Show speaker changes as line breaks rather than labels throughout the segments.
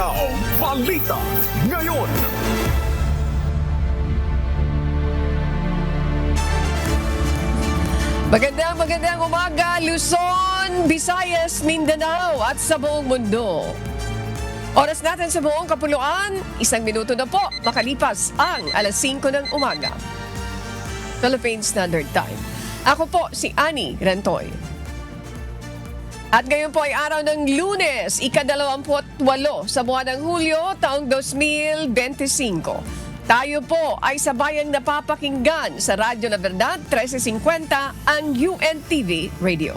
Hataong Balita ngayon.
Magandang umaga, Luzon, Visayas, Mindanao at sa buong mundo. Oras natin sa buong kapuluan, 1 minuto na po makalipas ang alas 5 ng umaga. Philippine Standard Time. Ako po si Annie Rentoy. At ngayon po ay araw ng Lunes, ika-28 sa buwan ng Hulyo, taong 2025. Tayo po ay sabayang napapakinggan sa Radyo La Verdad 1350 ang UNTV Radio.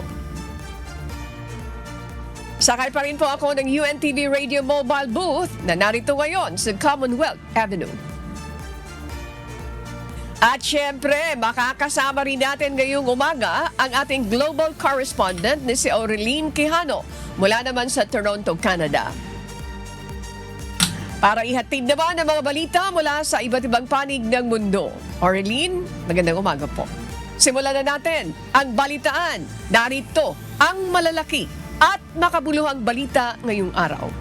Sakay pa rin po ako ng UNTV Radio Mobile Booth na narito ngayon sa Commonwealth Avenue. At syempre, makakasama rin natin ngayong umaga ang ating global correspondent na si Aureline Quijano mula naman sa Toronto, Canada. Para ihatid naman ang mga balita mula sa iba't ibang panig ng mundo. Aureline, magandang umaga po. Simulan na natin ang balitaan. Narito ang malalaki at makabuluhang balita ngayong araw.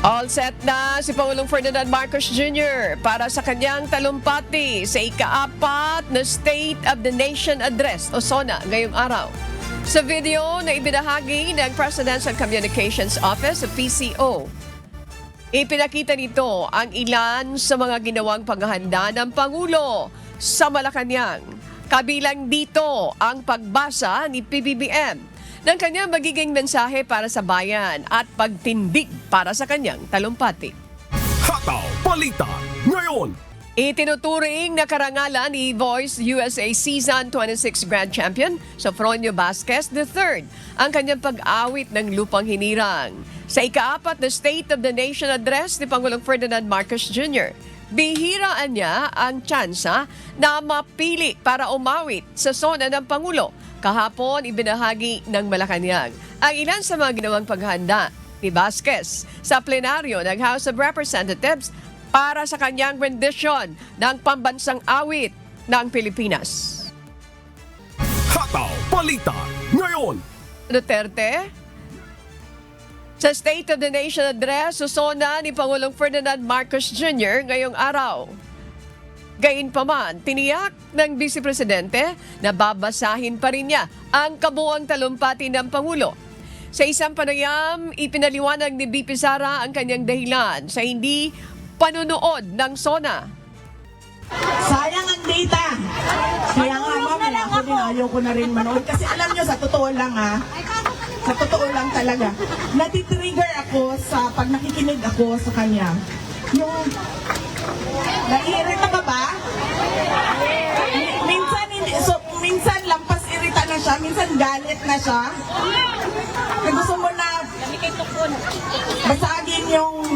All set na si Pangulong Ferdinand Marcos Jr. para sa kanyang talumpati sa ika-4 na State of the Nation Address o SONA ngayong araw. Sa video na ibinahagi ng Presidential Communications Office o PCO, ipinakita nito ang ilan sa mga ginawang paghahanda ng Pangulo sa Malacanang. Kabilang dito ang pagbasa ni PBBM ng kanyang magiging mensahe para sa bayan at pagtindig para sa kanyang talumpati.
Hataw Balita ngayon.
Itinuturing na karangalan ni Voice USA Season 26 Grand Champion Sofronio Vasquez III ang kanyang pag-awit ng Lupang Hinirang. Sa ika-4 na State of the Nation Address ni Pangulong Ferdinand Marcos Jr., bihiraan niya ang tsansa na mapili para umawit sa SONA ng Pangulo. Kahapon, ibinahagi ng Malacanang ang ilan sa mga ginawang paghahanda ni Vasquez sa plenaryo ng House of Representatives para sa kanyang rendition ng pambansang awit ng Pilipinas.
Hataw Balita ngayon.
Duterte, sa State of the Nation Address, susona ni Pangulong Ferdinand Marcos Jr. ngayong araw. Gayunpaman, tiniyak ng Vice Presidente na babasahin pa rin niya ang kabuuang talumpati ng Pangulo. Sa isang panayam, ipinaliwanag ni VP Sara ang kanyang dahilan sa hindi panunood ng SONA.
Sayang ang data. Kaya nga ma'am, ako din ayaw ko na rin manood. Kasi alam nyo, sa totoo lang sa totoo lang talaga, natitrigger ako sa pag nakikinig ako sa kanya. Yung, naiirita ka ba? Minsan, minsan lampas irita na siya, minsan galit na siya. Kaya gusto mo na basagin yung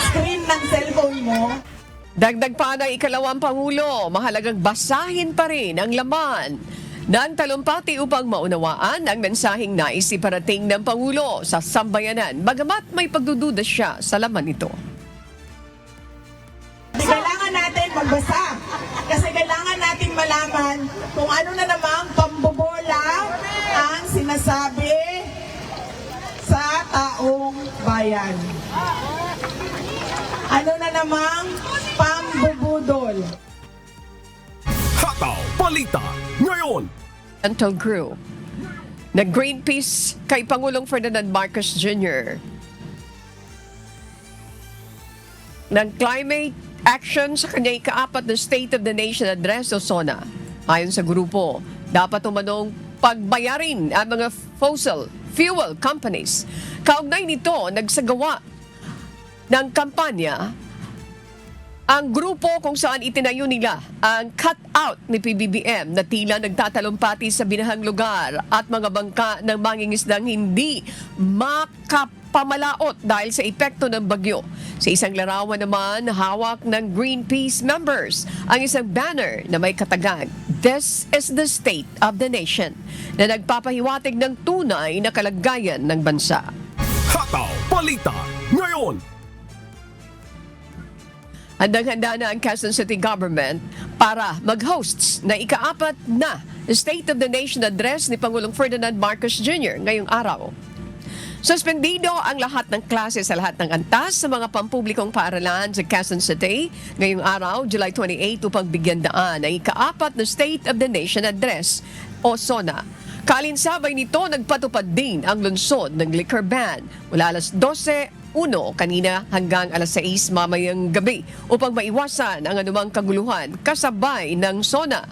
screen ng cellphone mo.
Dagdag pa ng ikalawang Pangulo, mahalagang basahin pa rin ang laman ng talumpati upang maunawaan ang mensaheng nais iparating ng Pangulo sa sambayanan, bagamat may pagdududa siya sa laman nito.
Kailangan natin magbasa kasi kailangan natin malaman kung ano na namang pambobola ang sinasabi sa taong bayan. Ano na namang pambubudol.
Hataw Balita ngayon.
Until Crew na Greenpeace kay Pangulong Ferdinand Marcos Jr. ng climate action sa kanyang ika-4 na State of the Nation Address o SONA. Ayon sa grupo, dapat umanong pagbayarin ang mga fossil fuel companies. Kaugnay nito, nagsagawa ng kampanya ang grupo kung saan itinayo nila ang cut-out ni PBBM na tila nagtatalumpati sa binahang lugar at mga bangka ng mangingisdang hindi makapamalaot dahil sa epekto ng bagyo. Sa isang larawan naman, hawak ng Greenpeace members ang isang banner na may katagang, "This is the state of the nation," na nagpapahiwatig ng tunay na kalagayan ng bansa.
Hataw Balita ngayon.
Handang-handa na ang Quezon City Government para mag-hosts na ika-4 na State of the Nation Address ni Pangulong Ferdinand Marcos Jr. ngayong araw. Suspendido ang lahat ng klase sa lahat ng antas sa mga pampublikong paaralan sa Quezon City ngayong araw, July 28, upang bigyan daan ang ika-4 na State of the Nation Address o SONA. Kalinsabay nito, nagpatupad din ang lungsod ng liquor ban mula alas 12:01 kanina hanggang alas 6 mamayang gabi upang maiwasan ang anumang kaguluhan kasabay ng SONA.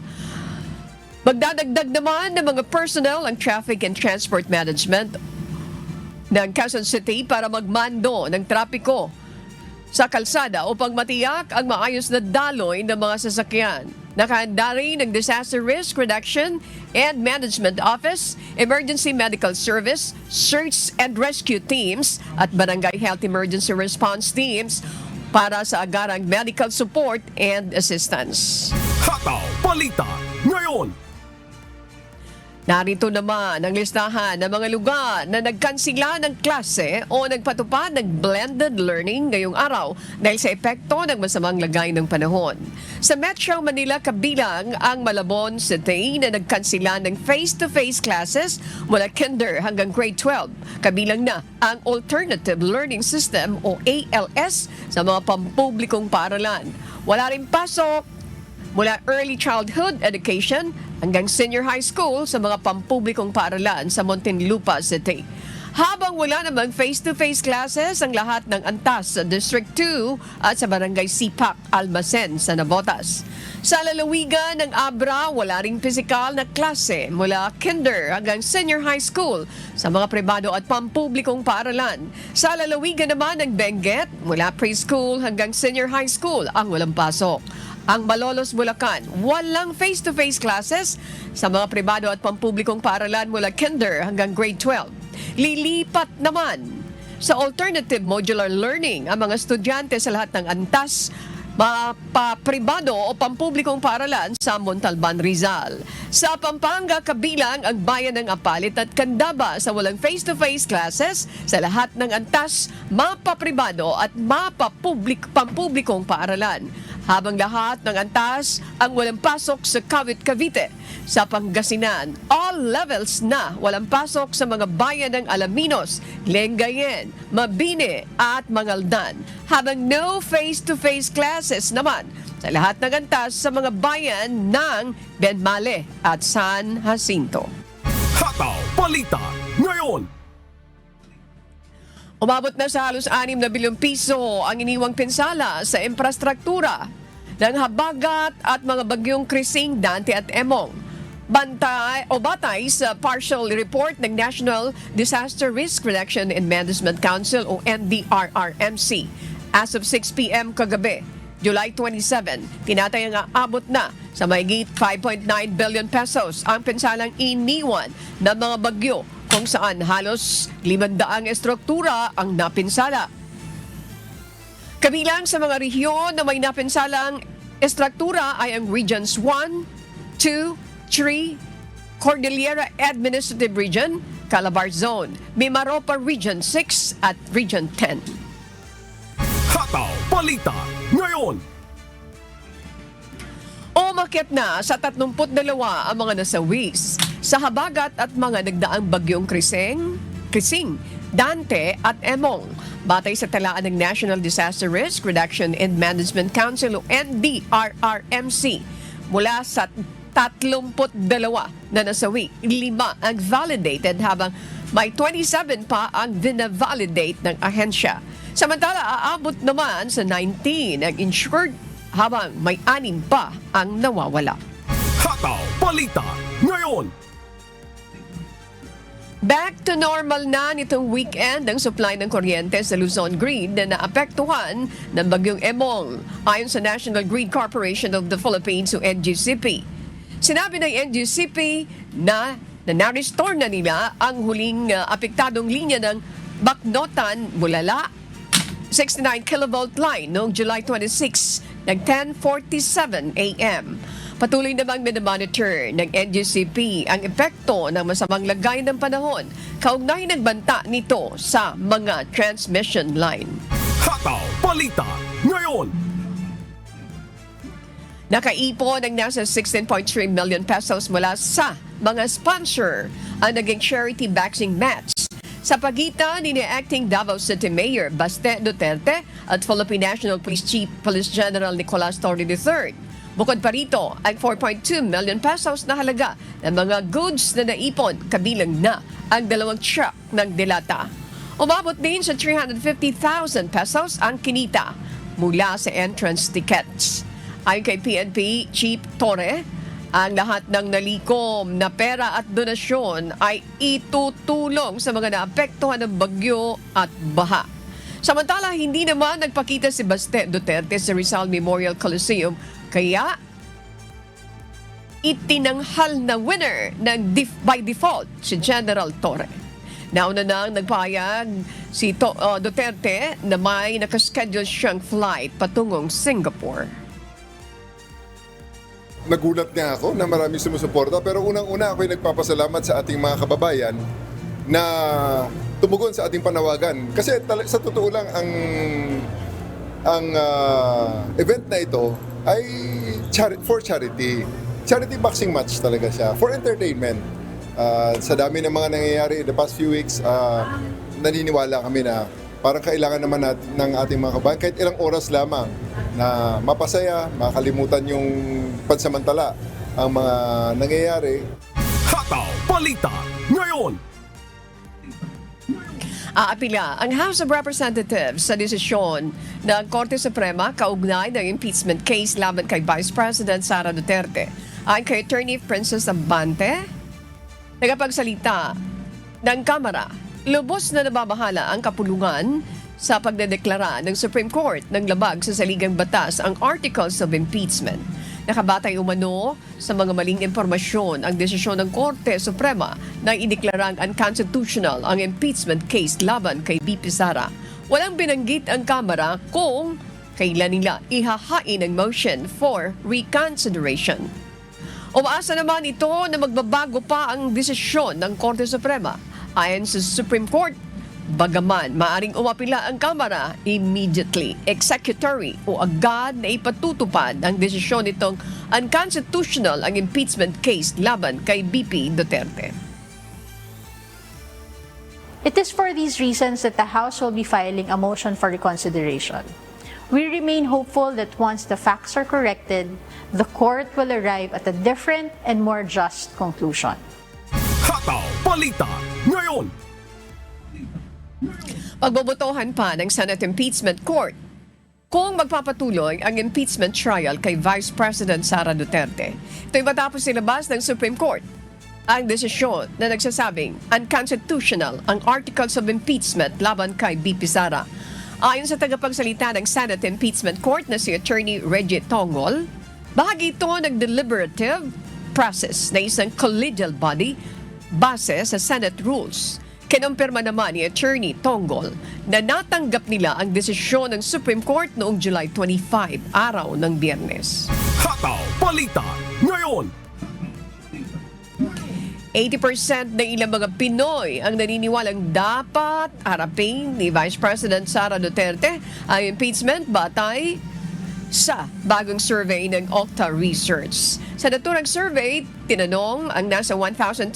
Magdadagdag naman ng mga personnel ang Traffic and Transport Management ng Quezon City para magmando ng trapiko sa kalsada upang matiyak ang maayos na daloy ng mga sasakyan. Nakahanda rin ng Disaster Risk Reduction and Management Office, Emergency Medical Service, Search and Rescue Teams at Barangay Health Emergency Response Teams para sa agarang medical support and assistance.
Hataw Balita ngayon.
Narito naman ang listahan ng mga lugar na nagkansila ng klase o nagpatupad ng blended learning ngayong araw dahil sa epekto ng masamang lagay ng panahon. Sa Metro Manila, kabilang ang Malabon City na nagkansila ng face-to-face classes mula kinder hanggang grade 12. Kabilang na ang Alternative Learning System o ALS sa mga pampublikong paaralan. Wala rin pasok mula early childhood education hanggang senior high school sa mga pampublikong paaralan sa Muntinlupa City. Habang wala namang face-to-face classes ang lahat ng antas sa District 2 at sa Barangay Sipak, Almacen sa Navotas. Sa lalawigan ng Abra, wala ring pisikal na klase mula kinder hanggang senior high school sa mga pribado at pampublikong paaralan. Sa lalawigan naman ng Benguet, mula preschool hanggang senior high school ang walang pasok. Ang Malolos, Bulacan, walang face-to-face classes sa mga pribado at pampublikong paaralan mula kinder hanggang grade 12. Lilipat naman sa alternative modular learning ang mga estudyante sa lahat ng antas, pribado o pampublikong paaralan sa Montalban, Rizal. Sa Pampanga, kabilang ang bayan ng Apalit at Candaba sa walang face-to-face classes sa lahat ng antas, mapapribado at pampublikong paaralan. Habang lahat ng antas ang walang pasok sa Kawit, Cavite. Sa Pangasinan, all levels na walang pasok sa mga bayan ng Alaminos, Lengayen, Mabini at Mangaldan. Habang no face-to-face classes naman sa lahat ng antas sa mga bayan ng Benmale at San Jacinto.
Hataw Balita ngayon.
Umabot na sa halos 6 na bilyong piso ang iniwang pinsala sa infrastruktura ng habagat at mga bagyong Krising, Dante at Emong. Batay sa partial report ng National Disaster Risk Reduction and Management Council o NDRRMC. As of 6 p.m. kagabi, July 27, tinatayang aabot na sa mahigit 5.9 billion pesos ang pinsalang iniwan ng mga bagyo kung saan halos 500 estruktura ang napinsala. Kabilang sa mga rehiyon na may napinsalang estruktura ay ang Regions 1, 2, 3, Cordillera Administrative Region, Calabar Zone, Mimaropa Region 6 at Region 10.
Hataw Balita ngayon.
Umakyat na sa 32 ang mga nasawis sa habagat at mga nagdaang bagyong Krising, Dante at Emong. Batay sa talaan ng National Disaster Risk Reduction and Management Council o NDRRMC, mula sa 32 na nasawi, 5 ang validated habang may 27 pa ang vina-validate ng ahensya. Samantala, aabot naman sa 19 ang insured habang may 6 pa ang nawawala.
Hataw Balita ngayon.
Back to normal na nitong weekend ang supply ng kuryente sa Luzon Grid na naapektuhan ng bagyong Emong, ayon sa National Grid Corporation of the Philippines o NGCP. Sinabi ng NGCP na na-restore na nila ang huling apektadong linya ng Bacnotan, Bulala, 69 kilovolt line noong July 26 ng 10:47 a.m. Patuloy namang minamonitor ng NGCP ang epekto ng masamang lagay ng panahon kaugnay ng banta nito sa mga transmission line.
Hataw Balita ngayon.
Nakaipon ng nasa 16.3 million pesos mula sa mga sponsor ang naging charity boxing match sa pagitan ni acting Davao City Mayor Baste Duterte at Philippine National Police Chief Police General Nicolas Torre III. Bukod pa rito, ang 4.2 million pesos na halaga ng mga goods na naipon, kabilang na ang 2 truck ng delata. Umabot din sa 350,000 pesos ang kinita mula sa entrance tickets. Ayon kay PNP Chief Torre, ang lahat ng nalikom na pera at donasyon ay itutulong sa mga naapektuhan ng bagyo at baha. Samantala, hindi naman nagpakita si Baste Duterte sa Rizal Memorial Coliseum, kaya itinanghal na winner ng by default si General Torre. Nauna nang nagpahayag si Duterte na may nakaschedule siyang flight patungong Singapore.
Nagulat nga ako na maraming sumusuporta, pero unang-una ako'y nagpapasalamat sa ating mga kababayan na tumugon sa ating panawagan. Kasi sa totoo lang, ang event na ito ay for charity. Charity boxing match talaga siya, for entertainment. Sa dami ng mga nangyayari in the past few weeks, naniniwala kami na parang kailangan naman natin ng ating mga kababayan kahit ilang oras lamang na mapasaya, makalimutan yung pansamantala ang mga nangyayari.
Hataw Balita ngayon.
Aapila ang House of Representatives sa desisyon ng Korte Suprema kaugnay ng impeachment case laban kay Vice President Sara Duterte. Ayon kay Attorney Princess Abante, tagapagsalita ng Kamara, lubos na nababahala ang kapulungan sa pagdedeklara ng Supreme Court ng labag sa saligang batas ang Articles of Impeachment. Nakabatay umano sa mga maling impormasyon ang desisyon ng Korte Suprema na ideklarang unconstitutional ang impeachment case laban kay BP Sara. Walang binanggit ang Kamara kung kailan nila ihahain ang motion for reconsideration. Umaasa naman ito na magbabago pa ang desisyon ng Korte Suprema. Ayon sa Supreme Court, bagaman maaring umapila ang Kamara, immediately, executory o agad na ipatutupad ang desisyon nitong unconstitutional ang impeachment case laban kay BP Duterte.
It is for these reasons that the House will be filing a motion for reconsideration. We remain hopeful that once the facts are corrected, the court will arrive at a different and more just conclusion.
Hataw Balita ngayon.
Pagbobotohan pa ng Senate Impeachment Court kung magpapatuloy ang impeachment trial kay Vice President Sara Duterte. Ito'y matapos ilabas ng Supreme Court ang desisyon na nagsasabing unconstitutional ang Articles of Impeachment laban kay BP Sara. Ayon sa tagapagsalita ng Senate Impeachment Court na si Attorney Reggie Tongol, bahagi ito ng deliberative process na isang collegial body base sa Senate rules. Kinumpirma naman ni Attorney Tongol na natanggap nila ang desisyon ng Supreme Court noong July 25, araw ng Biyernes.
Hataw Balita ngayon.
80% ng ilang mga Pinoy ang naniniwalang dapat harapin ni Vice President Sara Duterte ang impeachment batay sa bagong survey ng Okta Research. Sa naturang survey, tinanong ang nasa 1,200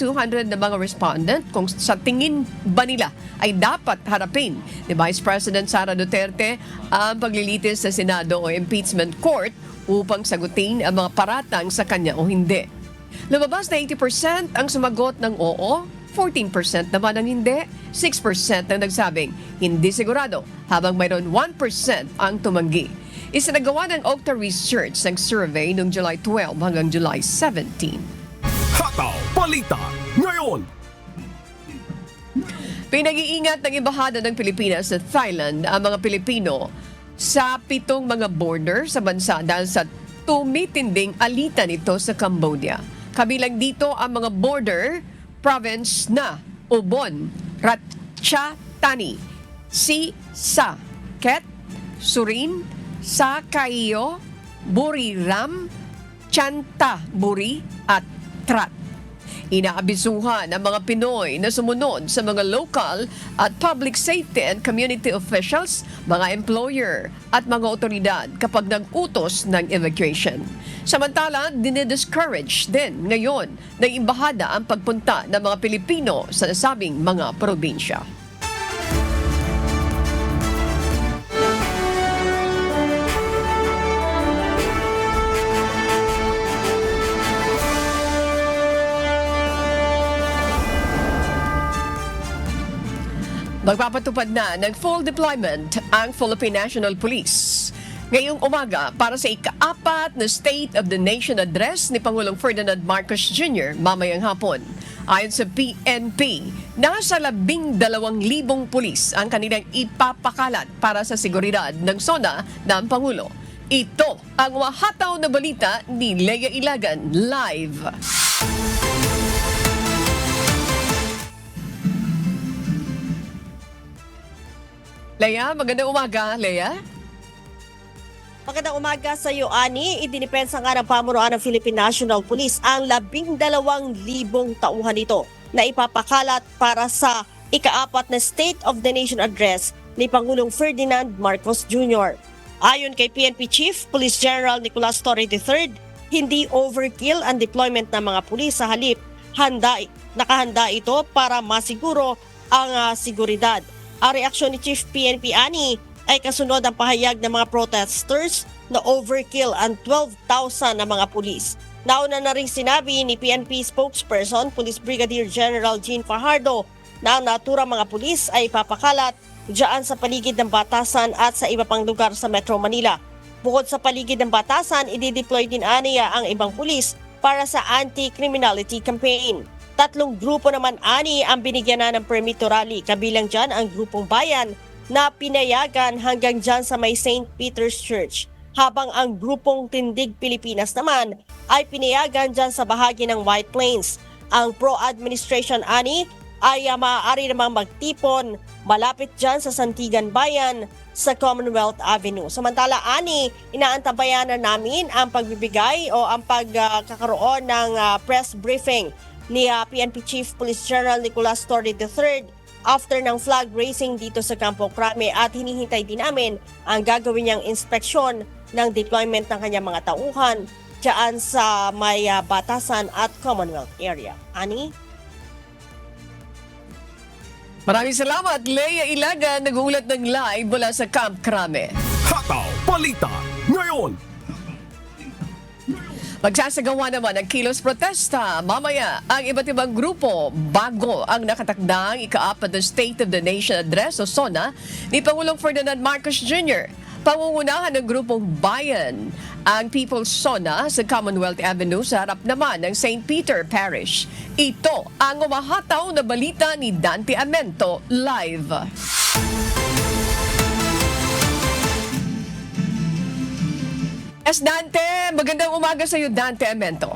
na mga respondent kung sa tingin ba nila ay dapat harapin ni Vice President Sara Duterte ang paglilitis sa Senado o impeachment court upang sagutin ang mga paratang sa kanya o hindi. Lumabas na 80% ang sumagot ng oo, 14% naman ang hindi, 6% ang nagsabing hindi sigurado, habang mayroon 1% ang tumanggi. Isinagawa ng Okta Research ang survey noong July 12 hanggang July 17.
Hataw Balita ngayon.
Pinag-iingat ng Embahada ng Pilipinas sa Thailand ang mga Pilipino sa 7 mga border sa bansa dahil sa tumitinding alitan nito sa Cambodia. Kabilang dito ang mga border province na Ubon, Ratchathani, Sisaket, Surin, Sakaiyo, Buriram, Chantaburi at Trat. Inaabisuhan ang mga Pinoy na sumunod sa mga local at public safety and community officials, mga employer at mga otoridad kapag nag-utos ng evacuation. Samantala, dinidiscourage din ngayon ng embahada ang pagpunta ng mga Pilipino sa nasabing mga probinsya. Magpapatupad na ng full deployment ang Philippine National Police ngayong umaga para sa ika-4 na State of the Nation Address ni Pangulong Ferdinand Marcos Jr. mamayang hapon. Ayon sa PNP, nasa 12,000 pulis ang kanilang ipapakalat para sa seguridad ng SONA ng Pangulo. Ito ang wahataw na balita ni Lea Ilagan live. Lea, magandang umaga, Lea.
Magandang umaga sa iyo, Ani. Idinipensa nga ng pamunuan ng Philippine National Police ang 12,000 tauhan nito na ipapakalat para sa ika-4 na State of the Nation Address ni Pangulong Ferdinand Marcos Jr. Ayon kay PNP Chief Police General Nicolas Torre III, hindi overkill ang deployment ng mga pulis, sa halip nakahanda ito para masiguro ang seguridad. Ang reaksyon ni Chief PNP Ani ay kasunod ang pahayag ng mga protesters na overkill ang 12,000 na mga pulis. Nauna na rin sinabi ni PNP spokesperson Police Brigadier General Jean Fajardo na ang naturang mga pulis ay papakalat diyan sa paligid ng Batasan at sa iba pang lugar sa Metro Manila. Bukod sa paligid ng Batasan, idideploy din aniya ang ibang pulis para sa anti-criminality campaign. 3 grupo naman ani ang binigyan na ng permit to rally, kabilang dyan ang grupong bayan na pinayagan hanggang dyan sa may St. Peter's Church, habang ang grupong Tindig Pilipinas naman ay pinayagan dyan sa bahagi ng White Plains. Ang pro-administration ani ay maaari namang magtipon malapit dyan sa Santigan Bayan sa Commonwealth Avenue. Samantala ani, inaantabayan na namin ang pagbibigay o ang pagkakaroon ng press briefing ni PNP Chief Police General Nicolas Torre III after ng flag raising dito sa Campo Crame, at hinihintay din namin ang gagawin niyang inspeksyon ng deployment ng kanyang mga tauhan dyan sa may Batasan at Commonwealth area. Ani?
Maraming salamat, Lea Ilagan, nag-uulat ng live mula sa Camp Crame.
Hataw Balita ngayon.
Magsasagawa naman ang kilos protesta mamaya ang iba't ibang grupo bago ang nakatakdang ika-4 na State of the Nation Address o SONA ni Pangulong Ferdinand Marcos Jr. Pangungunahan ng grupong Bayan ang People's SONA sa Commonwealth Avenue sa harap naman ng St. Peter Parish. Ito ang umahataw na balita ni Dante Amento live. Dante, magandang umaga sa iyo, Dante Amento.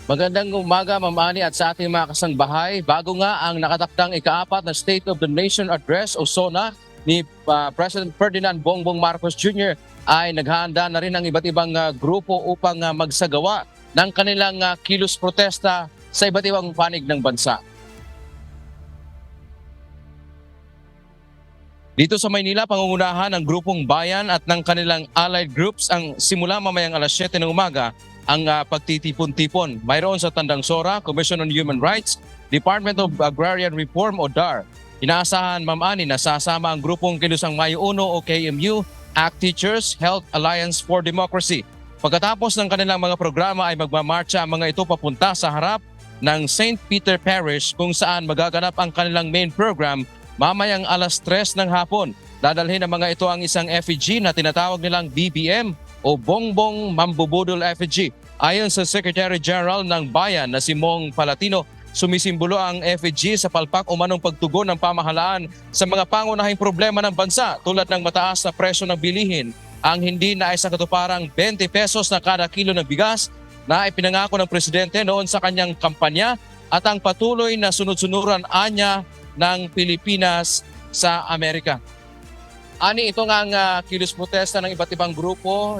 Magandang umaga, Ma'am Ani, at sa ating mga kasangbahay. Bago nga ang nakatakdang ika-4 na State of the Nation Address o SONA ni President Ferdinand Bongbong Marcos Jr. ay naghahanda na rin ang iba't ibang grupo upang magsagawa ng kanilang kilos protesta sa iba't ibang panig ng bansa. Dito sa Maynila, pangungunahan ng grupong Bayan at ng kanilang allied groups ang simula mamayang alas 7 ng umaga ang pagtitipon-tipon. Mayroon sa Tandang Sora, Commission on Human Rights, Department of Agrarian Reform o DAR. Inaasahan, Ma'am Ani, na sasama ang grupong Kilusang Mayo Uno o KMU, ACT Teachers, Health Alliance for Democracy. Pagkatapos ng kanilang mga programa ay magmamarcha ang mga ito papunta sa harap ng St. Peter Parish kung saan magaganap ang kanilang main program mamayang alas 3 ng hapon. Dadalhin ng mga ito ang isang effigy na tinatawag nilang BBM o Bongbong Mambubudol Effigy. Ayon sa Secretary General ng Bayan na si Mong Palatino, sumisimbolo ang effigy sa palpak o manong pagtugon ng pamahalaan sa mga pangunahing problema ng bansa tulad ng mataas na presyo ng bilihin, ang hindi naisakatuparang 20 pesos na kada kilo ng bigas na ipinangako ng presidente noon sa kanyang kampanya, at ang patuloy na sunod-sunuran anya ng Pilipinas sa Amerika. Ani, ito nga ang kilos protesta ng iba't ibang grupo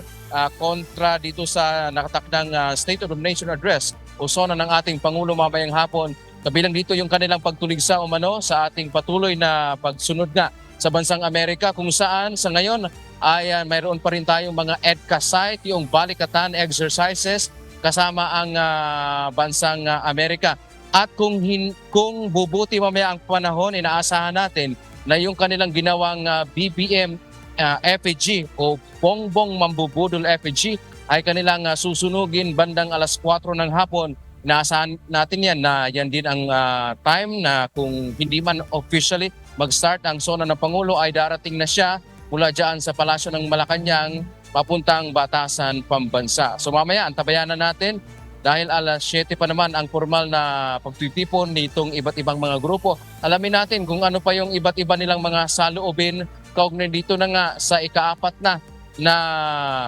kontra dito sa nakatakdang State of the Nation Address o SONA ng ating Pangulo mamayang hapon. Kabilang dito yung kanilang pagtuligsa umano sa ating patuloy na pagsunod nga sa bansang Amerika, kung saan sa ngayon ay mayroon pa rin tayong mga EDCA site, yung balikatan exercises kasama ang bansang Amerika. At kung bubuti mamaya ang panahon, inaasahan natin na yung kanilang ginawang BBM effigy o Bongbong Mambubudol effigy ay kanilang susunugin bandang alas 4 ng hapon. Inaasahan natin yan na yan din ang time na kung hindi man officially mag-start ang SONA ng Pangulo ay darating na siya mula dyan sa Palasyo ng Malacanang papuntang Batasan, Pambansa. So mamaya antabayanan natin dahil alas 7 pa naman ang formal na pagtitipon nitong iba't ibang mga grupo. Alamin natin kung ano pa yung iba't iba nilang mga saloobin kaugnay dito na nga sa ika-4 na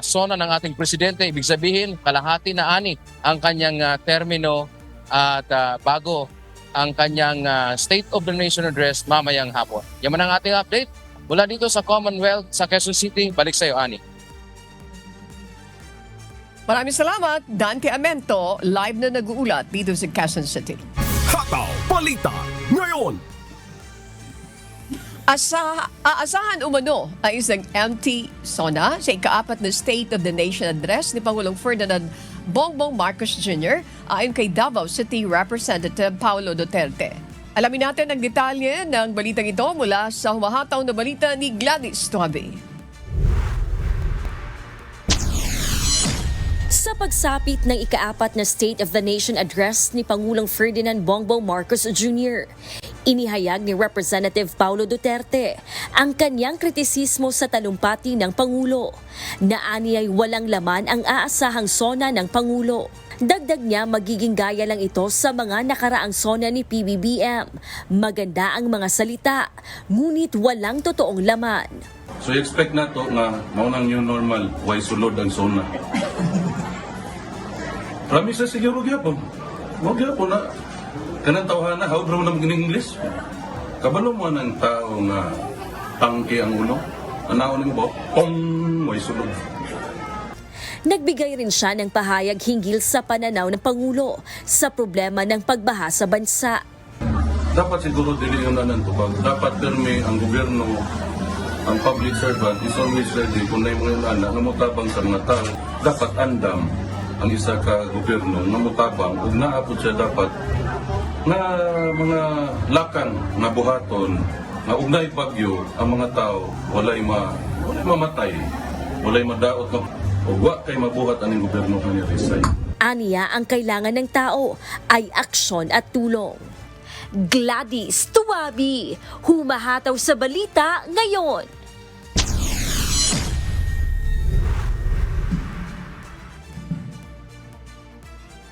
SONA ng ating presidente. Ibig sabihin, kalahati na ani ang kanyang termino at bago ang kanyang State of the Nation Address mamayang hapon. Yan man ang ating update mula dito sa Commonwealth sa Quezon City. Balik sa iyo, Ani.
Maraming salamat, Dante Amento, live na nag-uulat dito sa Quezon City.
Hataw Balita ngayon.
Aasahan umano ang isang empty SONA sa ika-4 na State of the Nation Address ni Pangulong Ferdinand Bongbong Marcos Jr. ayon kay Davao City Representative Paulo Duterte. Alamin natin ang detalye ng balitang ito mula sa humahataw na balita ni Gladys Tuabe.
Sa pagsapit ng ika-4 na State of the Nation Address ni Pangulong Ferdinand Bongbong Marcos Jr., inihayag ni Representative Paulo Duterte ang kanyang kritisismo sa talumpati ng Pangulo na ani ay walang laman ang aasahang SONA ng Pangulo. Dagdag niya magiging gaya lang ito sa mga nakaraang SONA ni PBBM. Maganda ang mga salita, ngunit walang totoong laman.
So expect na to nga maunang new normal, why sulod ang SONA. Promise sa siguro gyapon. Mo gyapon na kanang tawhana how bro na maging English. Kabalo mo ng tao nga tangke ang ulo. Anaon mo ba? Pong why sulod.
Nagbigay rin siya ng pahayag hinggil sa pananaw ng Pangulo sa problema ng pagbaha sa bansa.
Dapat siguro dili yung nanantubag. Dapat permi ang gobyerno, ang public servant is always ready kung na yung mga namutabang sa mga tao. Dapat andam ang isa ka gobyerno namutabang ug naapod siya dapat na mga lakang na buhaton na ugnay bagyo ang mga tao walay mamatay, walay madaot na wa kay mabuhat aning gobyerno kani resign.
Aniya ang kailangan ng tao ay aksyon at tulong. Gladys Tuabi, humahataw sa balita ngayon.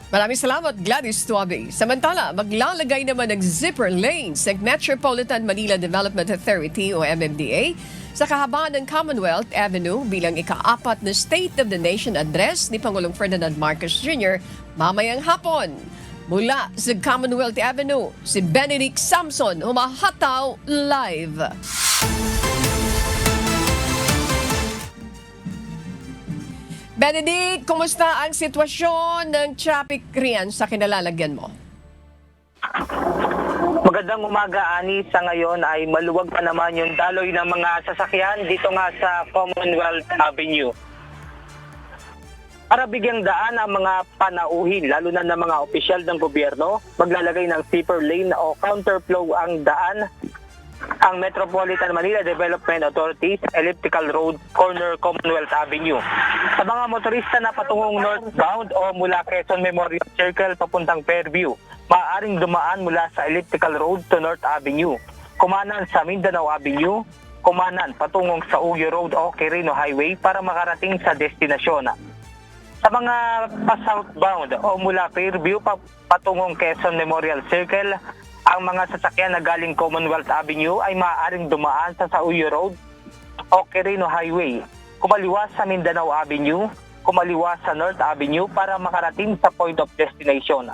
Maraming salamat, Gladys Tuabe. Samantala, maglalagay naman ng zipper lanes ang Metropolitan Manila Development Authority o MMDA sa kahabaan ng Commonwealth Avenue bilang ika-4 na State of the Nation Address ni Pangulong Ferdinand Marcos Jr. mamayang hapon. Mula sa Commonwealth Avenue, si Benedict Samson humahataw live. Benedict, kumusta ang sitwasyon ng traffic riyan sa kinalalagyan mo?
Magandang umaga, Ani. Sa ngayon ay maluwag pa naman yung daloy ng mga sasakyan dito nga sa Commonwealth Avenue. Para bigyang daan ang mga panauhin, lalo na ng mga opisyal ng gobyerno, maglalagay ng zipper lane o counterflow ang daan ang Metropolitan Manila Development Authority sa Elliptical Road, corner Commonwealth Avenue. Sa mga motorista na patungong northbound o mula Quezon Memorial Circle papuntang Fairview, maaaring dumaan mula sa Elliptical Road to North Avenue, kumanan sa Mindanao Avenue, kumanan patungong sa Uyo Road o Quirino Highway para makarating sa destinasyon. Sa mga pa-southbound o mula Fairview patungong Quezon Memorial Circle, ang mga sasakyan na galing Commonwealth Avenue ay maaaring dumaan sa Sauyo Road o Quirino Highway, kumaliwas sa Mindanao Avenue, kumaliwas sa North Avenue para makarating sa point of destination.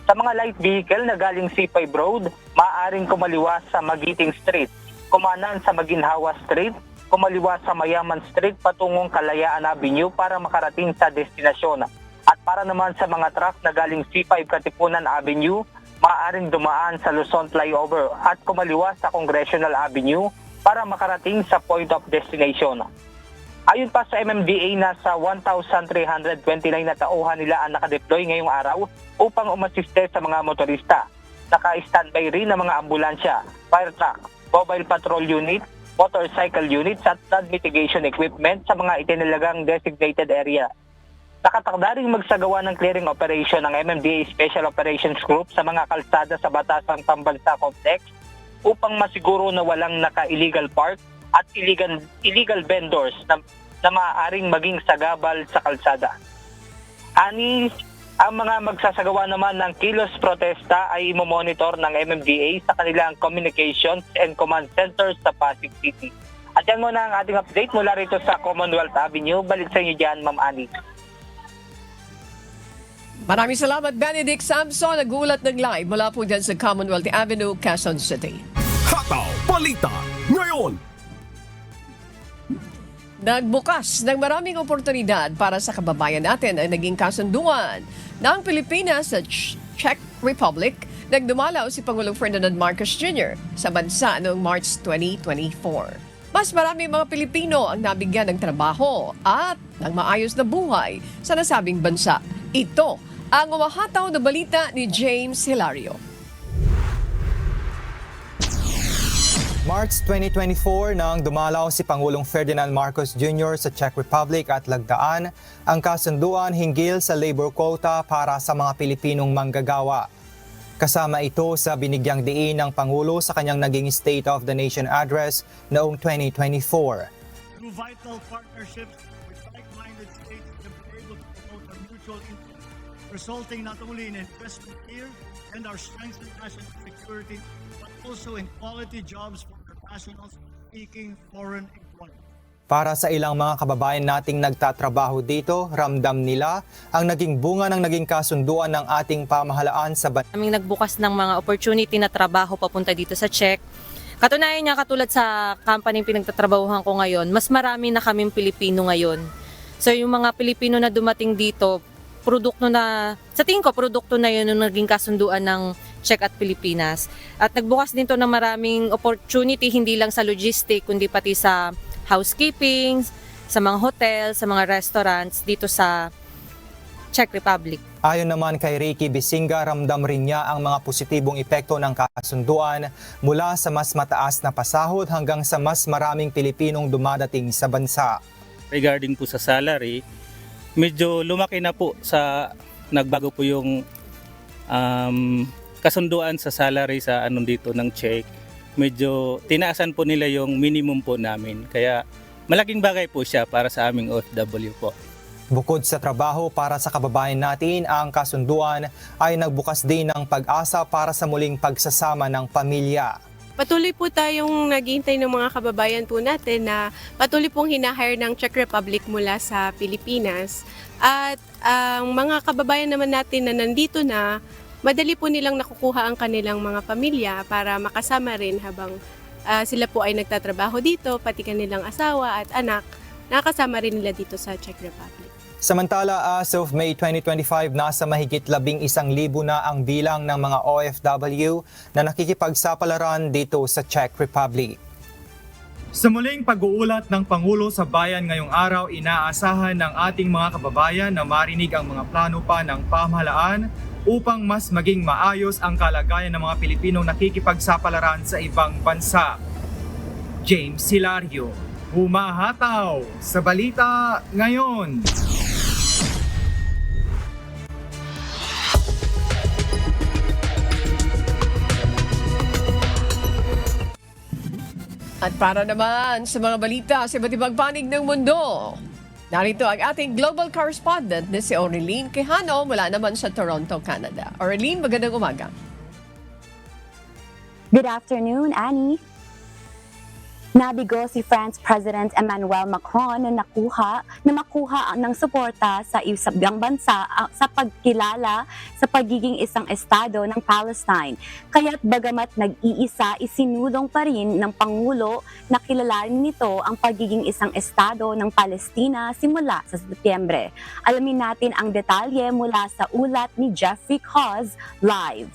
Sa mga light vehicle na galing C5 Road, maaaring kumaliwas sa Magiting Street, kumanan sa Maginhawa Street kumaliwa sa Mayaman Street patungong Kalayaan Avenue para makarating sa destinasyon. At para naman sa mga truck na galing C5 Katipunan Avenue, maaaring dumaan sa Luzon Flyover at kumaliwa sa Congressional Avenue para makarating sa point of destination. Ayon pa sa MMDA, nasa 1,329 na tauhan nila ang nakadeploy ngayong araw upang umasiste sa mga motorista. Naka-standby rin ng mga ambulansya, fire truck, mobile patrol unit, motorcycle units at flood mitigation equipment sa mga itinilagang designated area. Nakatakda ring magsagawa ng clearing operation ng MMDA Special Operations Group sa mga kalsada sa Batasang Pambansa Complex upang masiguro na walang naka-illegal park at illegal vendors na maaaring maging sagabal sa kalsada. Ani, ang mga magsasagawa naman ng kilos protesta ay imomonitor ng MMDA sa kanilang communications and command centers sa Pasig City. At yan muna ang ating update mula rito sa Commonwealth Avenue. Balik sa inyo dyan, Ma'am Ani.
Maraming salamat, Benedict Samson. Nag-uulat ng live mula po dyan sa Commonwealth Avenue, Quezon City.
Hataw Balita Ngayon.
Nagbukas ng maraming oportunidad para sa kababayan natin ang naging kasunduan ng Pilipinas sa Czech Republic nang dumalaw si Pangulong Ferdinand Marcos Jr. sa bansa noong March 2024. Mas maraming mga Pilipino ang nabigyan ng trabaho at ng maayos na buhay sa nasabing bansa. Ito ang umahataw na balita ni James Hilario.
March 2024 nang dumalaw si Pangulong Ferdinand Marcos Jr. sa Czech Republic at lagdaan ang kasunduan hinggil sa labor quota para sa mga Pilipinong manggagawa. Kasama ito sa binigyang diin ng Pangulo sa kanyang naging State of the Nation address noong 2024.
Through vital partnerships with like-minded states, we have been able to promote our mutual interests, resulting not only in investment here and our strengthened national security, but also in quality jobs for our nationals seeking foreign employment.
Para sa ilang mga kababayan nating nagtatrabaho dito, ramdam nila ang naging bunga ng naging kasunduan ng ating pamahalaan sa bansa.
Aming nagbukas ng mga opportunity na trabaho papunta dito sa Czech. Katunayan niya, katulad sa company pinagtatrabahuhan ko ngayon, mas marami na kaming Pilipino ngayon. So yung mga Pilipino na dumating dito, produkto na, sa tingin ko, produkto na yun yung naging kasunduan ng Czech at Pilipinas. At nagbukas din to ng maraming opportunity, hindi lang sa logistic, kundi pati sa housekeeping, sa mga hotel, sa mga restaurants dito sa Czech Republic.
Ayon naman kay Ricky Bisinga, ramdam rin niya ang mga positibong epekto ng kasunduan mula sa mas mataas na pasahod hanggang sa mas maraming Pilipinong dumadating sa bansa.
Regarding po sa salary, medyo lumaki na po nagbago po yung kasunduan sa salary sa dito ng Czech. Medyo tinaasan po nila yung minimum po namin. Kaya malaking bagay po siya para sa aming OFW po.
Bukod sa trabaho para sa kababayan natin, ang kasunduan ay nagbukas din ng pag-asa para sa muling pagsasama ng pamilya.
Patuloy po tayong naghihintay ng mga kababayan po natin na patuloy pong hinahire ng Czech Republic mula sa Pilipinas. At ang mga kababayan naman natin na nandito na, madali po nilang nakukuha ang kanilang mga pamilya para makasama rin habang sila po ay nagtatrabaho dito, pati kanilang asawa at anak, nakasama rin nila dito sa Czech Republic.
Samantala, as of May 2025, nasa mahigit 11,000 na ang bilang ng mga OFW na nakikipagsapalaran dito sa Czech Republic.
Sa muling pag-uulat ng Pangulo sa Bayan ngayong araw, inaasahan ng ating mga kababayan na marinig ang mga plano pa ng pamahalaan upang mas maging maayos ang kalagayan ng mga Pilipinong nakikipagsapalaran sa ibang bansa. James Hilario, humahataw sa Balita Ngayon.
At para naman sa mga balita sa iba't ibang panig ng mundo, narito ang ating global correspondent na si Aureline Quijano mula naman sa Toronto, Canada. Aureline, magandang umaga.
Good afternoon, Annie. Nabigo si France President Emmanuel Macron na makuha ng suporta sa isang bansa sa pagkilala sa pagiging isang estado ng Palestine. Kaya't bagamat nag-iisa, isinulong pa rin ng Pangulo na kilalanin nito ang pagiging isang estado ng Palestina simula sa Setyembre. Alamin natin ang detalye mula sa ulat ni Jeffrey Cos live.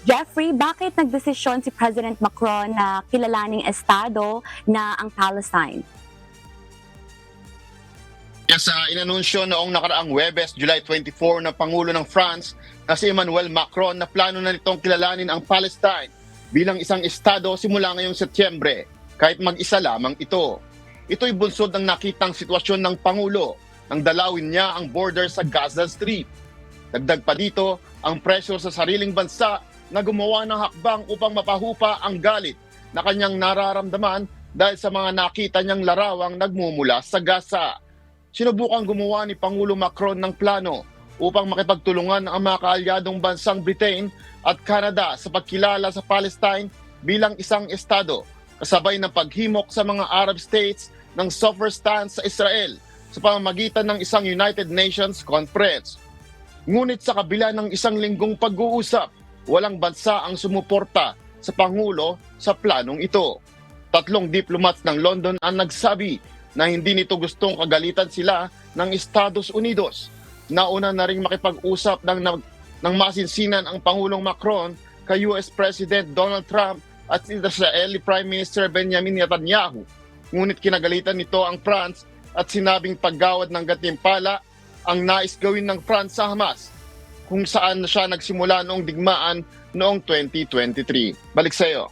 Jeffrey, bakit nagdesisyon si President Macron na kilalaning estado na ang Palestine?
Yes, inanunsyo noong nakaraang Huwebes, July 24 ng Pangulo ng France na si Emmanuel Macron na plano na nitong kilalanin ang Palestine bilang isang estado simula ngayong Setyembre, kahit mag-isa lamang ito. Ito'y bunsod ng nakitang sitwasyon ng Pangulo nang dalawin niya ang border sa Gaza Strip. Dagdag pa dito ang pressure sa sariling bansa na gumawa ng hakbang upang mapahupa ang galit na kanyang nararamdaman dahil sa mga nakita niyang larawang nagmumula sa Gaza. Sinubukang gumawa ni Pangulo Macron ng plano upang makipagtulungan ang mga kaalyadong bansang Britain at Canada sa pagkilala sa Palestine bilang isang estado, kasabay ng paghimok sa mga Arab states ng softer stance sa Israel sa pamamagitan ng isang United Nations Conference. Ngunit sa kabila ng isang linggong pag-uusap, walang bansa ang sumuporta sa Pangulo sa planong ito. 3 diplomats ng London ang nagsabi na hindi nito gustong kagalitan sila ng Estados Unidos. Nauna na ring makipag-usap ng masinsinan ang Pangulong Macron kay US President Donald Trump at Israeli Prime Minister Benjamin Netanyahu. Ngunit kinagalitan nito ang France at sinabing paggawad ng gantimpala ang nais gawin ng France sa Hamas, kung saan siya nagsimula noong digmaan noong 2023. Balik sa iyo.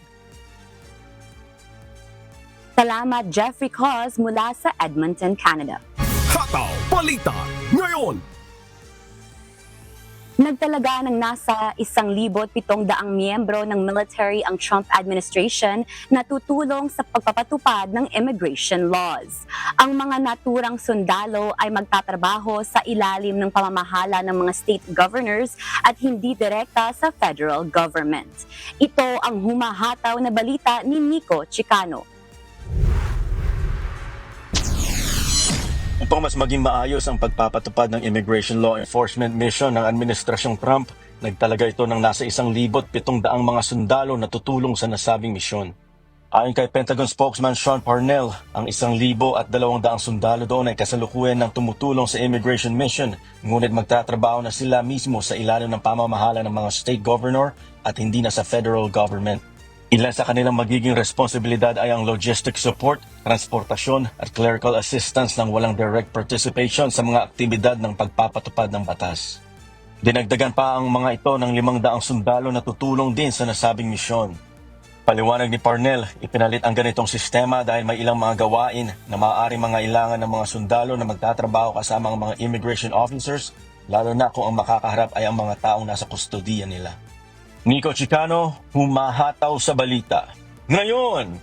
Salamat Jeffrey Cos mula sa Edmonton, Canada.
Hataw Balita ngayon.
Nagtalaga ng nasa 1,700 miyembro ng military ang Trump administration na tutulong sa pagpapatupad ng immigration laws. Ang mga naturang sundalo ay magtatrabaho sa ilalim ng pamamahala ng mga state governors at hindi direkta sa federal government. Ito ang humahataw na balita ni Nico Chicano.
Upang mas maging maayos ang pagpapatupad ng Immigration Law Enforcement Mission ng Administrasyong Trump, nagtalaga ito ng nasa 1,700 mga sundalo na tutulong sa nasabing misyon. Ayon kay Pentagon spokesman Sean Parnell, ang 1,200 sundalo doon ay kasalukuyan ng tumutulong sa immigration mission, ngunit magtatrabaho na sila mismo sa ilalim ng pamamahala ng mga state governor at hindi na sa federal government. Ilan sa kanilang magiging responsibilidad ay ang logistic support, transportasyon at clerical assistance ng walang direct participation sa mga aktibidad ng pagpapatupad ng batas. Dinagdagan pa ang mga ito ng 500 sundalo na tutulong din sa nasabing misyon. Paliwanag ni Parnell, ipinalit ang ganitong sistema dahil may ilang mga gawain na maaaring mangailangan ng mga sundalo na magtatrabaho kasama ang mga immigration officers, lalo na kung ang makakaharap ay ang mga taong nasa kustodiya nila. Nico Chicano, humahataw sa balita. Ngayon!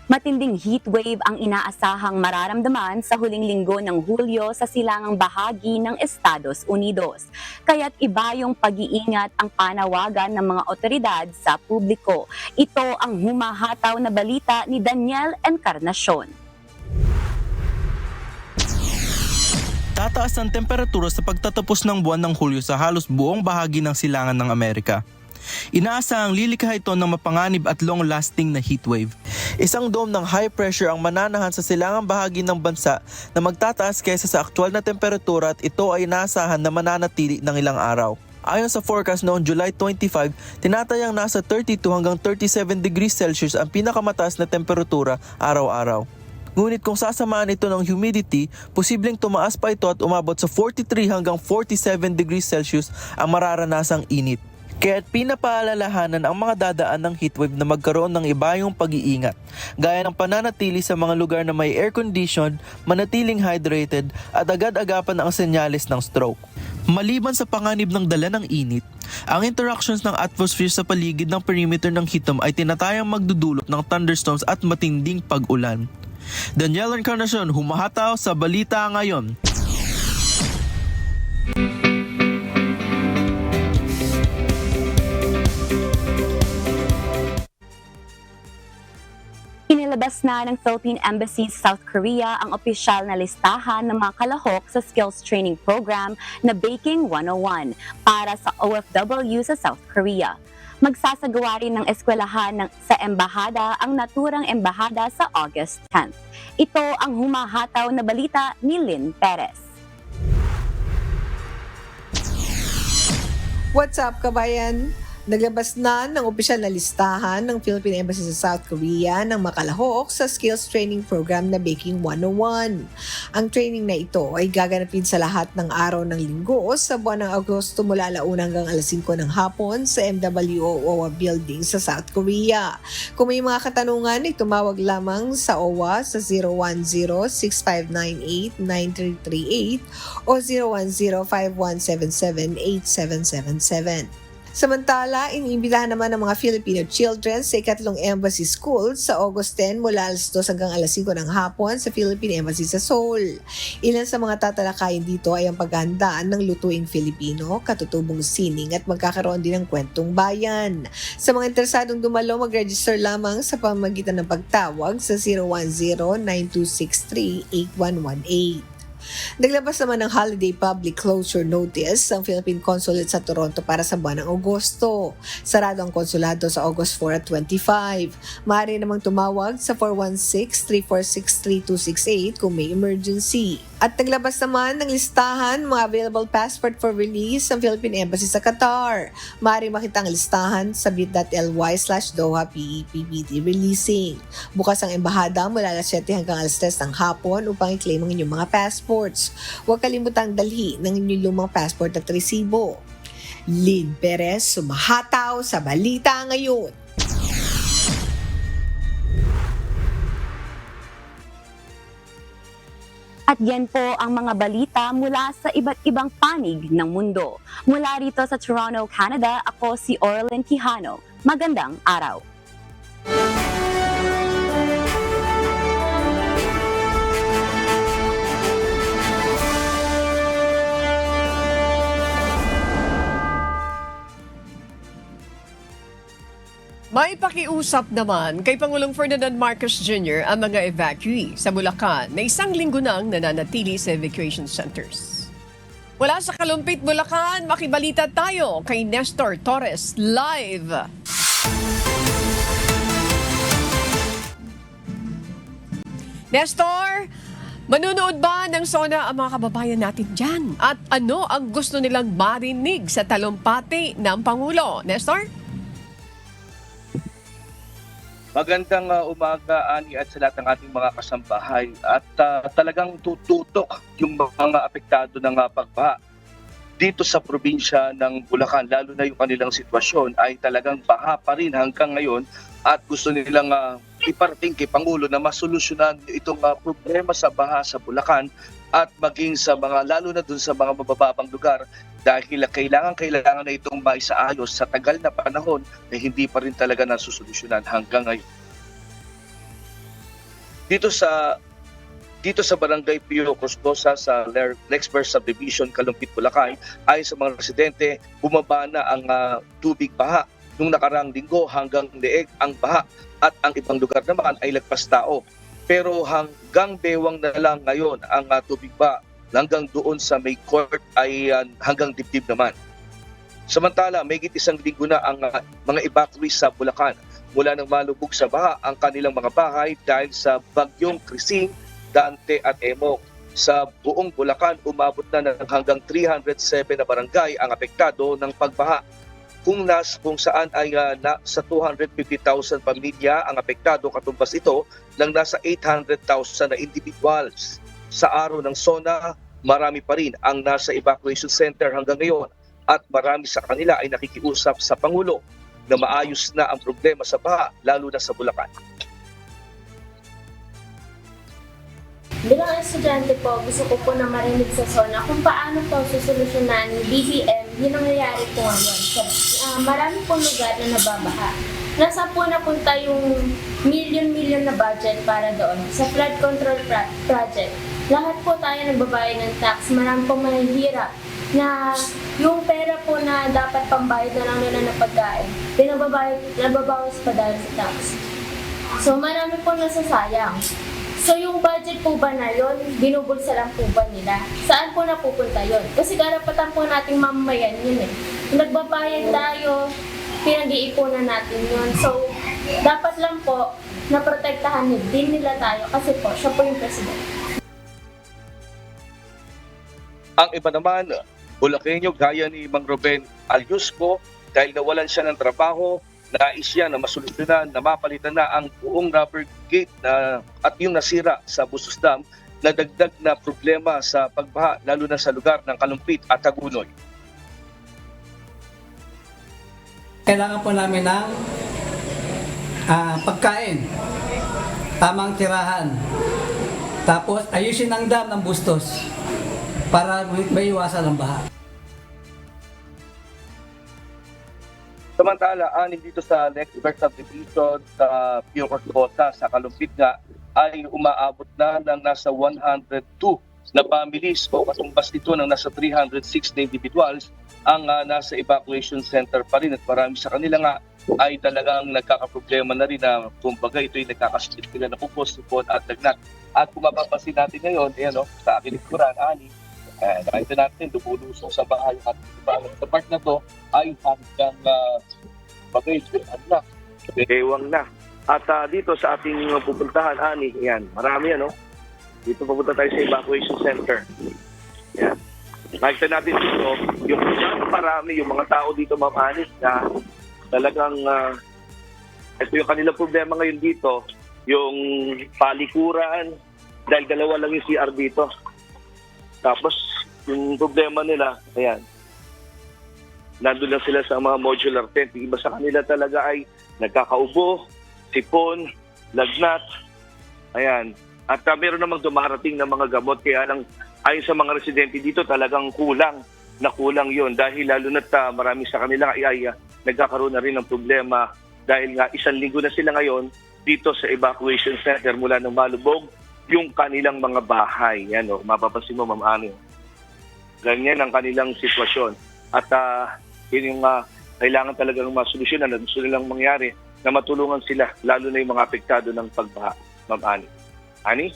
Matinding heat wave ang inaasahang mararamdaman sa huling linggo ng Hulyo sa silangang bahagi ng Estados Unidos. Kaya't iba yung pag-iingat ang panawagan ng mga otoridad sa publiko. Ito ang humahataw na balita ni Daniel Encarnacion.
Tataas ang temperatura sa pagtatapos ng buwan ng Hulyo sa halos buong bahagi ng silangan ng Amerika. Inaasahang lilikha ito ng mapanganib at long-lasting na heatwave. Isang dome ng high pressure ang mananahan sa silangang bahagi ng bansa na magtataas kaysa sa aktwal na temperatura at ito ay inaasahan na mananatili ng ilang araw. Ayon sa forecast noong July 25, tinatayang nasa 32 hanggang 37 degrees Celsius ang pinakamataas na temperatura araw-araw. Ngunit kung sasamaan ito ng humidity, posibleng tumaas pa ito at umabot sa 43 hanggang 47 degrees Celsius ang mararanasang init. Kaya't pinapaalalahanan ang mga dadaan ng heatwave na magkaroon ng ibayong pag-iingat, gaya ng pananatili sa mga lugar na may air condition, manatiling hydrated at agad-agapan ang senyales ng stroke. Maliban sa panganib ng dala ng init, ang interactions ng atmosphere sa paligid ng perimeter ng heat dome ay tinatayang magdudulot ng thunderstorms at matinding pag-ulan. Daniel Encarnacion, humahataw sa balita ngayon.
Inilabas na ng Philippine Embassy sa South Korea ang opisyal na listahan ng mga kalahok sa skills training program na Baking 101 para sa OFW sa South Korea. Magsasagawa rin ng eskwelahan sa embahada ang naturang embahada sa August 10th. Ito ang humahataw na balita ni Lynn Perez.
What's up, kabayan? Naglabas na ng opisyal na listahan ng Philippine Embassy sa South Korea ng makalahok sa skills training program na Baking 101. Ang training na ito ay gaganapin sa lahat ng araw ng linggo sa buwan ng Agosto mula 1 hanggang 5 ng hapon sa MWO OWA building sa South Korea. Kung may mga katanungan, ay tumawag lamang sa OWA sa 010-6598-9338 o 010-5177-8777. Samantala, iniimbitahan naman ng mga Filipino children sa ikatlong embassy school sa August 10 mula 2 hanggang 5 ng hapon sa Philippine Embassy sa Seoul. Ilan sa mga tatalakayin dito ay ang paghahandaan ng lutuing Filipino, katutubong sining at magkakaroon din ng kwentong bayan. Sa mga interesadong dumalo, mag-register lamang sa pamamagitan ng pagtawag sa 010-9263-8118. Naglabas naman ng holiday public closure notice ang Philippine Consulate sa Toronto para sa buwan ng Agosto. Sarado ang konsulado sa August 4 at 25. Maaari namang tumawag sa 416-346-3268 kung may emergency. At naglabas naman ng listahan mga available passport for release ang Philippine Embassy sa Qatar. Maaari makita ang listahan sa bit.ly/Doha PEPBT Releasing. Bukas ang embahada mula 7 hanggang 3 ng hapon upang i-claim ang inyong mga passports. Huwag kalimutang dalhi ng inyong lumang passport at resibo. Lynn Perez, sumahataw sa Balita Ngayon.
At yan po ang mga balita mula sa iba't ibang panig ng mundo. Mula rito sa Toronto, Canada, ako si Orlin Quijano. Magandang araw!
May pakiusap naman kay Pangulong Ferdinand Marcos Jr. ang mga evacuee sa Bulacan na 1 linggo nang nananatili sa evacuation centers. Mula sa Kalumpit, Bulacan, makibalita tayo kay Nestor Torres live. Nestor, manunood ba ng SONA ang mga kababayan natin dyan? At ano ang gusto nilang marinig sa talumpati ng Pangulo? Nestor?
Magandang umaga, Ani, at sa lahat ng ating mga kasambahay. At talagang tututok yung mga apektado ng pagbaha dito sa probinsya ng Bulacan. Lalo na yung kanilang sitwasyon ay talagang baha pa rin hanggang ngayon. At gusto nilang iparating kay Pangulo na masolusyonan itong problema sa baha sa Bulacan at maging sa mga, lalo na dun sa mga mabababang lugar, dahil kailangan na itong maisaayos sa tagal na panahon na hindi pa rin talaga nasusolusyonan hanggang ngayon. Dito sa Barangay Pio Coscosa sa Lexper Subdivision, Kalumpit, Bulacan, ay sa mga residente, bumaba na ang tubig baha. Nung nakarang linggo hanggang leeg ang baha at ang ibang lugar naman ay lagpas tao. Pero hanggang bewang na lang ngayon ang tubig baha. Hanggang doon sa may court ay hanggang dibdib naman. Samantala, may 1 linggo na ang mga evacuees sa Bulacan mula nang malubog sa baha ang kanilang mga bahay dahil sa bagyong Krising, Dante at Emok. Sa buong Bulacan, umabot na ng hanggang 307 na barangay ang apektado ng pagbaha. Kung saan ay sa 250,000 pamilya ang apektado, katumbas ito ng nasa 800,000 na individuals. Sa araw ng SONA, marami pa rin ang nasa evacuation center hanggang ngayon at marami sa kanila ay nakikiusap sa Pangulo na maayos na ang problema sa baha, lalo na sa Bulacan.
Bilang estudyante po, gusto ko po na marinig sa SONA kung paano po susolusyonan ni BBM yung nangyayari po ngayon. So, marami pong lugar na nababaha. Nasa po napunta yung million na budget para doon sa flood control project. Lahat po tayo nagbabayad ng tax, marami pong mahihirap na yung pera po na dapat pambayad na lang nila ng pagkain, nababawas pa dahil sa tax. So marami marami po nasasayang. So yung budget po ba na yun, binubulsa lang po ba nila? Saan po napupunta yun? Kasi karapatan po nating mamamayan yun eh. Nagbabayad tayo, pinag-iipunan natin yun. So dapat lang po na protektahan din nila tayo kasi po siya po yung president.
Ang iba naman, Bulakenyo gaya ni Mang Ruben Alyusco, dahil nawalan siya ng trabaho, nais siya na masolusyonan, na mapalitan na ang buong rubber gate at yung nasira sa Busos Dam na dagdag na problema sa pagbaha, lalo na sa lugar ng Kalumpit at Tagunoy.
Kailangan po namin ng pagkain, tamang tirahan, tapos ayusin ang dam ng Bustos para may iwasan ang baha.
Samantala, anin dito sa Lexber Subdivision sa Pio Cortota sa Kalumpit nga ay umaabot na ng nasa 102 na families o katumbas nito ng nasa 306 na individuals ang nasa evacuation center pa rin, at marami sa kanila nga ay talagang nagkakaproblema na rin na kumbaga ito'y nagkakasakit sila na pupos, sipon at lagnat. At kung mapapansin natin ngayon, sa aking likuran, nakita natin, lumulusong sa bahay at sa part na to ay hanggang bagay, ewang na. At dito sa ating pupuntahan, yan, marami dito pupunta tayo sa evacuation center. Yan. Nakita natin dito, yung marami, yung mga tao dito, mamanis na talagang, ito yung kanilang problema ngayon dito, yung palikuran, dahil dalawa lang yung CR dito. Tapos, yung problema nila, ayan, nandun lang sila sa mga modular tent. Yung iba sa kanila talaga ay nagkakaubo, sipon, lagnat, ayan. At meron namang dumarating na mga gamot, kaya lang ayon sa mga residente dito talagang kulang yun. Dahil lalo na't marami sa kanila ay nagkakaroon na rin ng problema dahil nga 1 linggo na sila ngayon dito sa evacuation center mula ng malubog yung kanilang mga bahay. Yan, mapapansin mo, Ma'am Ani. Ganyan ang kanilang sitwasyon. At yun yung kailangan talagang masolusyonan na gusto nilang mangyari na matulungan sila, lalo na yung mga apektado ng pagbaha, Ma'am Ani. Ani?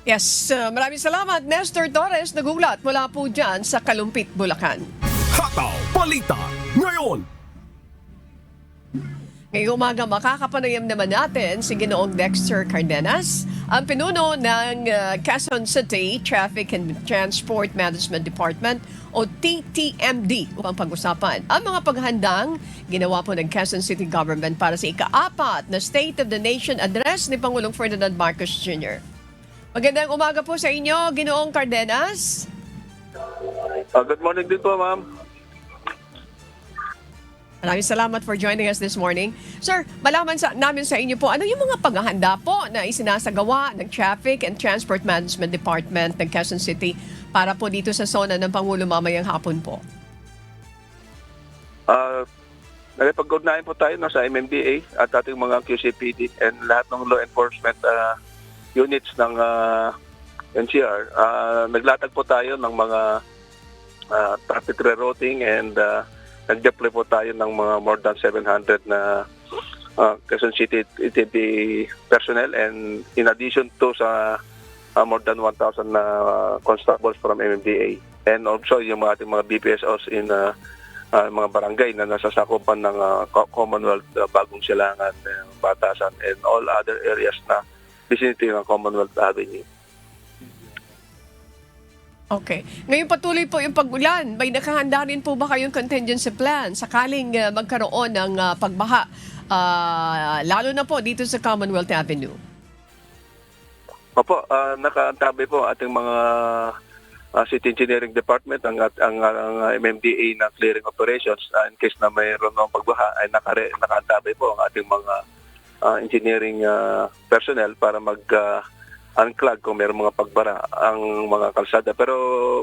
Yes, maraming salamat. Nestor Torres, nagulat mula po dyan sa Kalumpit, Bulacan.
Hataw Balita ngayon.
Ngayong umaga, makakapanayam naman natin si Ginoong Dexter Cardenas, ang pinuno ng Quezon City Traffic and Transport Management Department o TTMD upang pag-usapan ang mga paghandang ginawa po ng Quezon City Government para sa ika-4 na State of the Nation Address ni Pangulong Ferdinand Marcos Jr. Magandang umaga po sa inyo, Ginoong Cardenas.
Good morning din po, ma'am.
Maraming salamat for joining us this morning. Sir, malaman namin sa inyo po, ano yung mga paghahanda po na isinasagawa ng Traffic and Transport Management Department ng Quezon City para po dito sa zona ng Pangulo mamayang hapon po?
Nagpag-ugnayan po tayo sa MMDA at ating mga QCPD and lahat ng law enforcement units ng NCR. Naglatag po tayo ng mga traffic rerouting and nag-deploy po tayo ng mga more than 700 na Quezon City ETB personnel, and in addition to sa more than 1,000 na constables from MMDA, and also yung ating mga BPSOs in mga barangay na nasasakupan ng Commonwealth, Bagong Silangan, Batasan, and all other areas na vicinity ng Commonwealth Avenue.
Okay. Ngayon patuloy po yung pag-ulan. May nakahanda rin po ba kayong contingency plan sakaling magkaroon ng pagbaha, lalo na po dito sa Commonwealth Avenue?
Opo, nakaantabay po ating mga City Engineering Department, ang MMDA na clearing operations. In case na mayroon ng pagbaha, ay nakaantabay po ang ating mga engineering personnel para unclog kung mayroong mga pagbara ang mga kalsada. Pero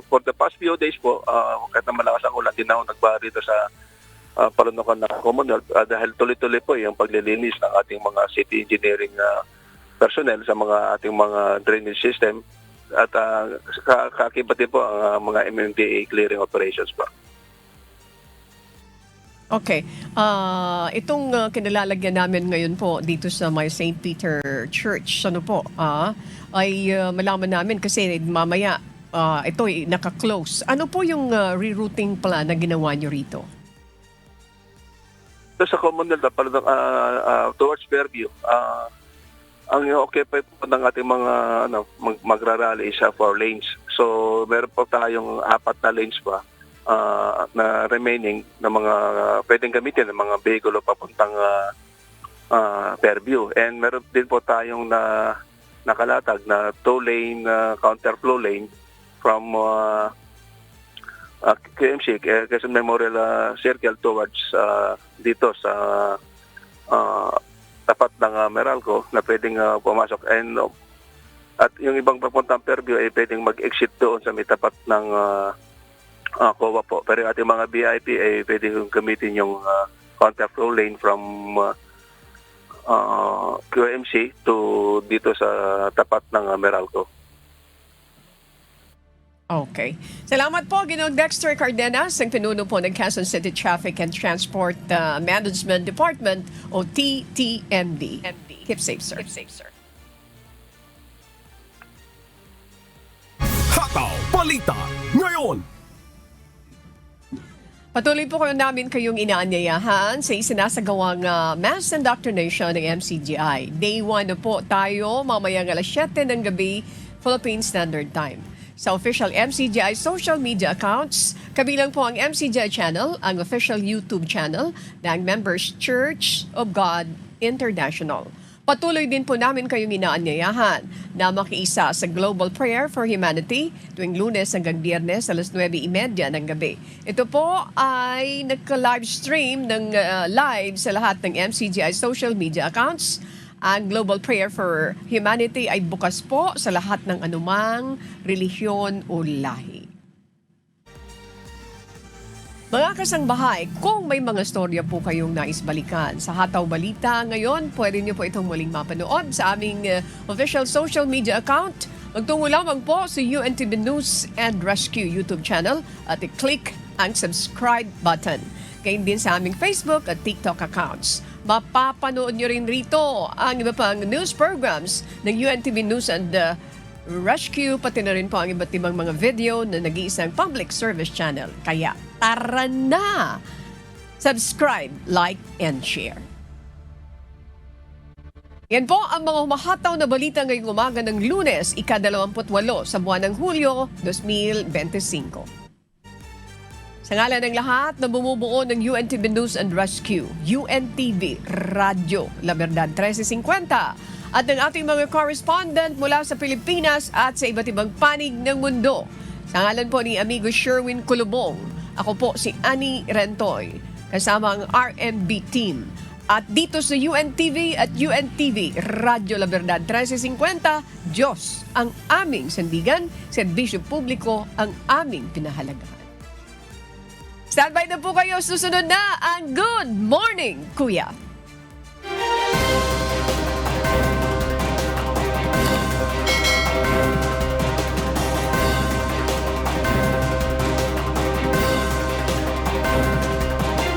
for the past few days po, kahit na malakas ang ulan, din ako nagbaha dito sa palunukan ng Commonwealth dahil tuloy-tuloy po yung paglilinis ng ating mga city engineering personnel sa mga ating mga drainage system, at kakibat din po ang mga MMDA clearing operations po.
Okay. Itong kinalalagyan namin ngayon po dito sa may St. Peter Church, ano po, ay malaman namin kasi mamaya ito ay naka-close. Ano po yung rerouting plan na ginawa nyo rito?
So, sa Commonwealth, towards Fairview, ang occupy po ng ating mga magrarally is 4 lanes. So, meron po tayong 4 na lanes pa na remaining na mga pwedeng gamitin ng mga behikulo papuntang Fairview. And meron din po tayong nakalatag na 2-lane counterflow lane from KMC, Quezon Memorial Circle towards dito sa tapat ng Meralco na pwedeng pumasok. And at yung ibang papuntang Fairview ay pwedeng mag-exit doon sa may tapat ng COA po. Pero yung ating mga VIP ay pwede kong gamitin yung counterflow lane from QMC to dito sa tapat ng Meralco.
Okay. Salamat po, Ginoong Dexter Cardenas, ang pinuno po ng Quezon City Traffic and Transport Management Department o TTMD. Keep safe, sir.
Hataw Balita ngayon.
Patuloy po namin kayong inaanyayahan sa isinasagawang Mass Indoctrination ng MCGI. Day 1 na po tayo, mamayang alas 7 ng gabi, Philippine Standard Time. Sa official MCGI social media accounts, kabilang po ang MCGI channel, ang official YouTube channel ng Members Church of God International. Patuloy din po namin kayong inaanyayahan na makiisa sa Global Prayer for Humanity tuwing Lunes hanggang Biyernes alas 9:30 ng gabi. Ito po ay nagka-livestream ng live sa lahat ng MCGI social media accounts. Ang Global Prayer for Humanity ay bukas po sa lahat ng anumang relihiyon o lahi. Mga kasangbahay, kung may mga storya po kayong nais balikan sa Hataw Balita ngayon, pwede niyo po itong muling mapanood sa aming official social media account. Magtungo lamang po sa UNTV News and Rescue YouTube channel at i-click ang subscribe button. Gayun din sa aming Facebook at TikTok accounts. Mapapanood nyo rin rito ang iba pang news programs ng UNTV News and Rescue, pati na rin po ang iba't ibang mga video na nag-iisang public service channel. Kaya tara na! Subscribe, like, and share. Yan po ang mga humahataw na balita ngayong umaga ng Lunes, ika-28 sa buwan ng Hulyo, 2025. Sa ngalan ng lahat na bumubuo ng UNTV News and Rescue, UNTV Radyo La Verdad 1350, at ng ating mga correspondent mula sa Pilipinas at sa iba't ibang panig ng mundo. Sa ngalan po ni Amigo Sherwin Kulubong, ako po si Annie Rentoy, kasama ang RMB team. At dito sa UNTV at UNTV Radyo La Verdad 1350, Diyos ang aming sandigan, serbisyo publiko ang aming pinahalagahan. Standby na po kayo, susunod na ang Good Morning, Kuya!